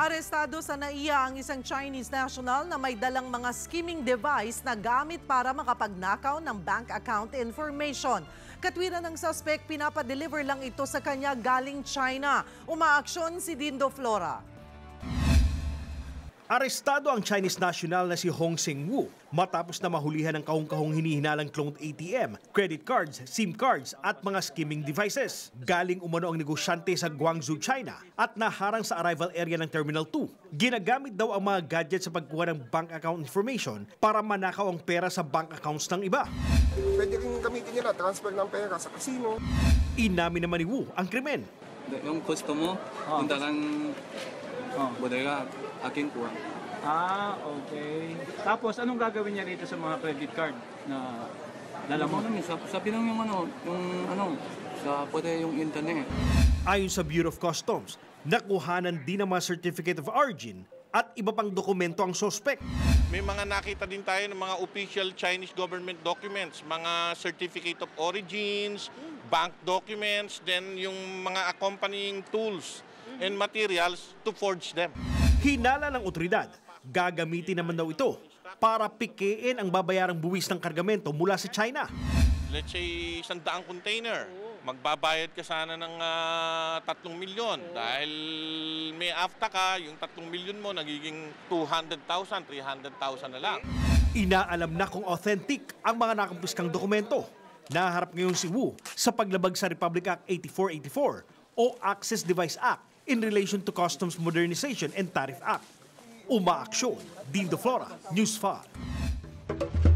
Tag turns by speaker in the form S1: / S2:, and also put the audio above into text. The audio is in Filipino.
S1: Arestado sa NAIA ang isang Chinese national na may dalang mga skimming device na gamit para makapagnakaw ng bank account information. Katwiran ng suspect, pinapadeliver lang ito sa kanya galing China. Umaaksyon si Dindo Flora.
S2: Arestado ang Chinese national na si Hong Seng-woo matapos na mahulihan ng kahong-kahong hinihinalang cloned ATM, credit cards, SIM cards at mga skimming devices. Galing umano ang negosyante sa Guangzhou, China at naharang sa arrival area ng Terminal 2. Ginagamit daw ang mga gadget sa pagkuha ng bank account information para manakaw ang pera sa bank accounts ng iba.
S3: Pwede rin gamitin nila, transfer ng pera sa casino.
S2: Inamin naman ni Woo ang krimen.
S4: yung customer, yung dalang bodega, akin kuha.
S5: Ah, okay. Tapos anong gagawin niya rito sa mga credit card na dala mo?
S4: Sabi lang yung sa pwede yung internet.
S2: Ayon sa Bureau of Customs, nakuhanan din ang mga Certificate of Origin at iba pang dokumento ang suspect.
S6: May mga nakita din tayo ng mga official Chinese government documents, mga Certificate of Origins, bank documents, then yung mga accompanying tools and materials to forge them.
S2: Hinala ng otoridad, gagamitin naman daw ito para pikiin ang babayarang buwis ng kargamento mula sa China.
S6: Let's say 100 container, magbabayad ka sana ng 3 milyon dahil may afta ka, yung 3 milyon mo nagiging 200,000, 300,000 na lang.
S2: Inaalam na kung authentic ang mga nakumpiskang dokumento. Naharap ngayon si Woo sa paglabag sa Republic Act 8484 o Access Device Act in relation to Customs Modernization and Tariff Act. Umaaksyon, Dindo Flora, News 5.